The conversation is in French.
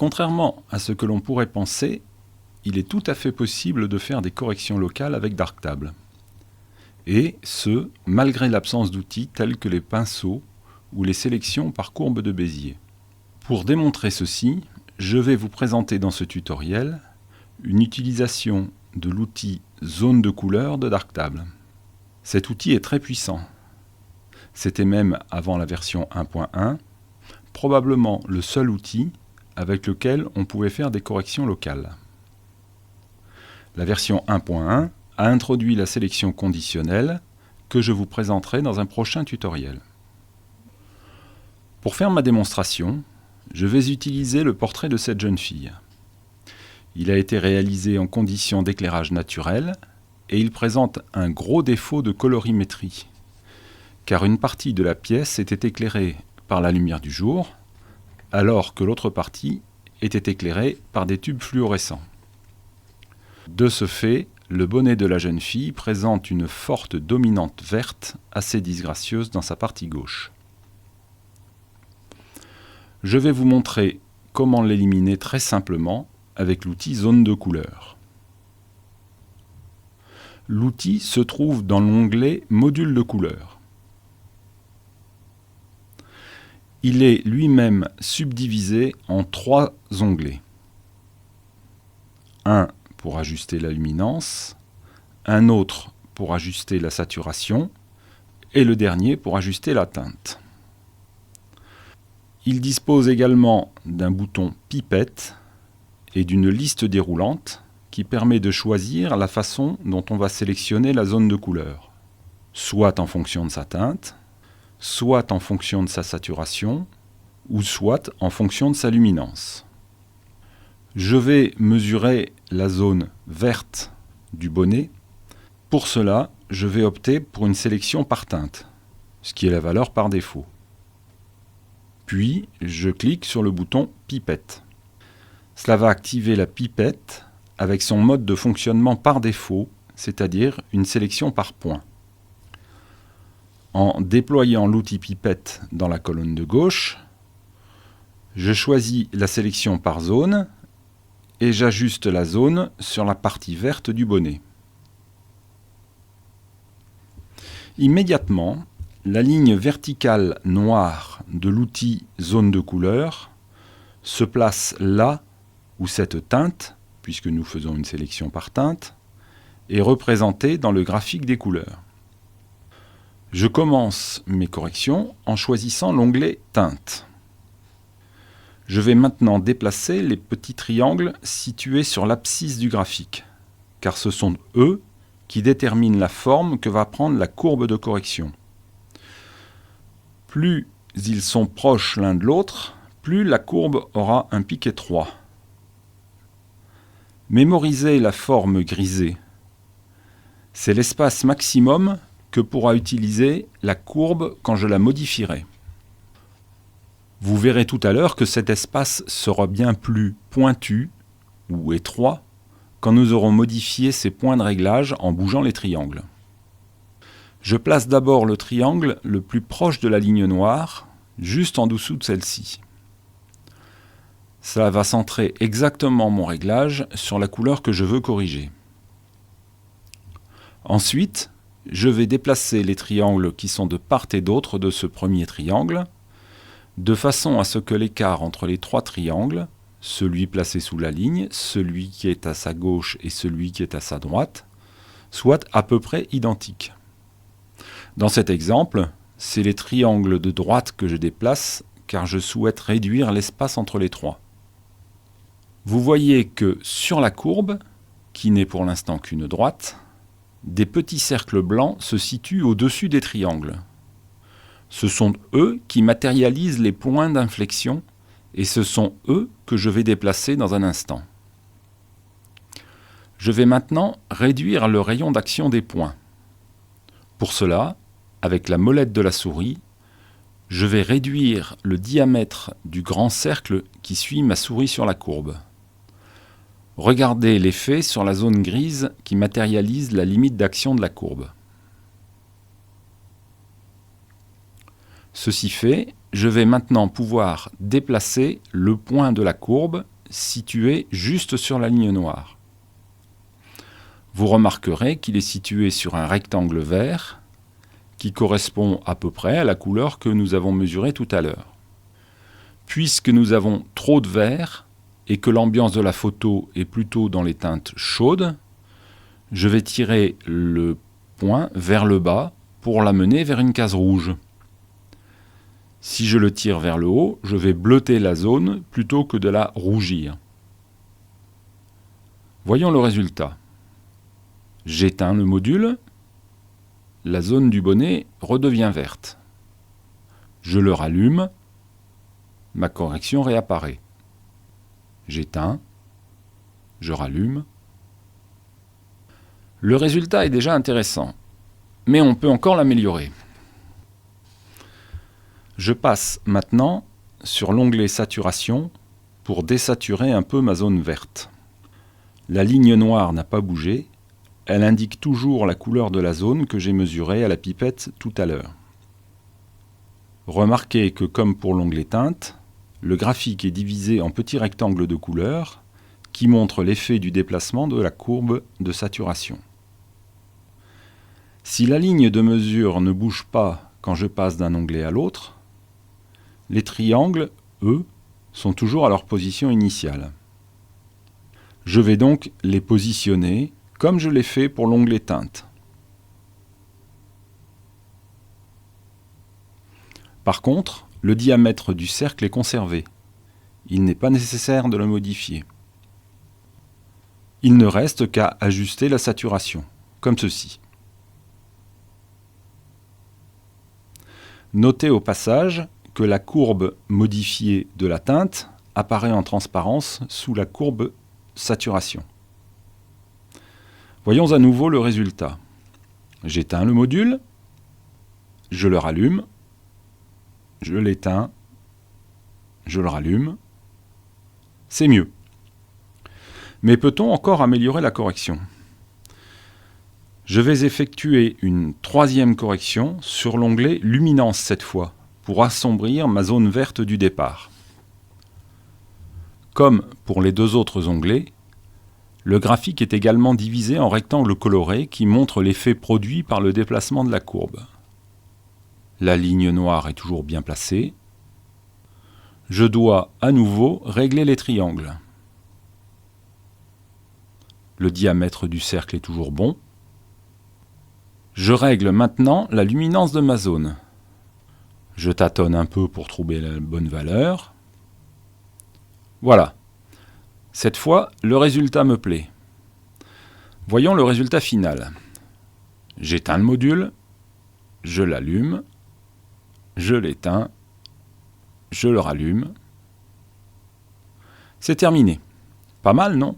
Contrairement à ce que l'on pourrait penser, il est tout à fait possible de faire des corrections locales avec Darktable. Et ce, malgré l'absence d'outils tels que les pinceaux ou les sélections par courbe de Bézier. Pour démontrer ceci, je vais vous présenter dans ce tutoriel une utilisation de l'outil Zone de couleur de Darktable. Cet outil est très puissant. C'était même, avant la version 1.1, probablement le seul outil avec lequel on pouvait faire des corrections locales. La version 1.1 a introduit la sélection conditionnelle que je vous présenterai dans un prochain tutoriel. Pour faire ma démonstration, je vais utiliser le portrait de cette jeune fille. Il a été réalisé en conditions d'éclairage naturel et il présente un gros défaut de colorimétrie, car une partie de la pièce était éclairée par la lumière du jour, alors que l'autre partie était éclairée par des tubes fluorescents. De ce fait, le bonnet de la jeune fille présente une forte dominante verte assez disgracieuse dans sa partie gauche. Je vais vous montrer comment l'éliminer très simplement avec l'outil Zone de couleur. L'outil se trouve dans l'onglet Module de couleur. Il est lui-même subdivisé en 3 onglets. Un pour ajuster la luminance, un autre pour ajuster la saturation et le dernier pour ajuster la teinte. Il dispose également d'un bouton pipette et d'une liste déroulante qui permet de choisir la façon dont on va sélectionner la zone de couleur, soit en fonction de sa teinte, soit en fonction de sa saturation, ou soit en fonction de sa luminance. Je vais mesurer la zone verte du bonnet. Pour cela, je vais opter pour une sélection par teinte, ce qui est la valeur par défaut. Puis, je clique sur le bouton pipette. Cela va activer la pipette avec son mode de fonctionnement par défaut, c'est-à-dire une sélection par point. En déployant l'outil pipette dans la colonne de gauche, je choisis la sélection par zone et j'ajuste la zone sur la partie verte du bonnet. Immédiatement, la ligne verticale noire de l'outil Zone de couleur se place là où cette teinte, puisque nous faisons une sélection par teinte, est représentée dans le graphique des couleurs. Je commence mes corrections en choisissant l'onglet Teinte. Je vais maintenant déplacer les petits triangles situés sur l'abscisse du graphique, car ce sont eux qui déterminent la forme que va prendre la courbe de correction. Plus ils sont proches l'un de l'autre, plus la courbe aura un pic étroit. Mémorisez la forme grisée. C'est l'espace maximum que pourra utiliser la courbe quand je la modifierai. Vous verrez tout à l'heure que cet espace sera bien plus pointu ou étroit quand nous aurons modifié ces points de réglage en bougeant les triangles. Je place d'abord le triangle le plus proche de la ligne noire, juste en dessous de celle-ci. Cela va centrer exactement mon réglage sur la couleur que je veux corriger. Ensuite, je vais déplacer les triangles qui sont de part et d'autre de ce premier triangle, de façon à ce que l'écart entre les 3 triangles, celui placé sous la ligne, celui qui est à sa gauche et celui qui est à sa droite, soit à peu près identique. Dans cet exemple, c'est les triangles de droite que je déplace car je souhaite réduire l'espace entre les 3. Vous voyez que sur la courbe, qui n'est pour l'instant qu'une droite, des petits cercles blancs se situent au-dessus des triangles. Ce sont eux qui matérialisent les points d'inflexion et ce sont eux que je vais déplacer dans un instant. Je vais maintenant réduire le rayon d'action des points. Pour cela, avec la molette de la souris, je vais réduire le diamètre du grand cercle qui suit ma souris sur la courbe. Regardez l'effet sur la zone grise qui matérialise la limite d'action de la courbe. Ceci fait, je vais maintenant pouvoir déplacer le point de la courbe situé juste sur la ligne noire. Vous remarquerez qu'il est situé sur un rectangle vert qui correspond à peu près à la couleur que nous avons mesurée tout à l'heure. Puisque nous avons trop de vert et que l'ambiance de la photo est plutôt dans les teintes chaudes, je vais tirer le point vers le bas pour l'amener vers une case rouge. Si je le tire vers le haut, je vais bleuter la zone plutôt que de la rougir. Voyons le résultat. J'éteins le module, la zone du bonnet redevient verte. Je le rallume, ma correction réapparaît. J'éteins, je rallume. Le résultat est déjà intéressant, mais on peut encore l'améliorer. Je passe maintenant sur l'onglet Saturation pour désaturer un peu ma zone verte. La ligne noire n'a pas bougé, elle indique toujours la couleur de la zone que j'ai mesurée à la pipette tout à l'heure. Remarquez que comme pour l'onglet Teinte, le graphique est divisé en petits rectangles de couleurs qui montrent l'effet du déplacement de la courbe de saturation. Si la ligne de mesure ne bouge pas quand je passe d'un onglet à l'autre, les triangles, eux, sont toujours à leur position initiale. Je vais donc les positionner comme je l'ai fait pour l'onglet Teinte. Par contre, le diamètre du cercle est conservé. Il n'est pas nécessaire de le modifier. Il ne reste qu'à ajuster la saturation, comme ceci. Notez au passage que la courbe modifiée de la teinte apparaît en transparence sous la courbe saturation. Voyons à nouveau le résultat. J'éteins le module, je le rallume, je l'éteins, je le rallume. C'est mieux. Mais peut-on encore améliorer la correction ? Je vais effectuer une troisième correction sur l'onglet Luminance cette fois, pour assombrir ma zone verte du départ. Comme pour les deux autres onglets, le graphique est également divisé en rectangles colorés qui montrent l'effet produit par le déplacement de la courbe. La ligne noire est toujours bien placée. Je dois à nouveau régler les triangles. Le diamètre du cercle est toujours bon. Je règle maintenant la luminance de ma zone. Je tâtonne un peu pour trouver la bonne valeur. Voilà. Cette fois, le résultat me plaît. Voyons le résultat final. J'éteins le module, je l'allume, je l'éteins, je le rallume. C'est terminé. Pas mal, non ?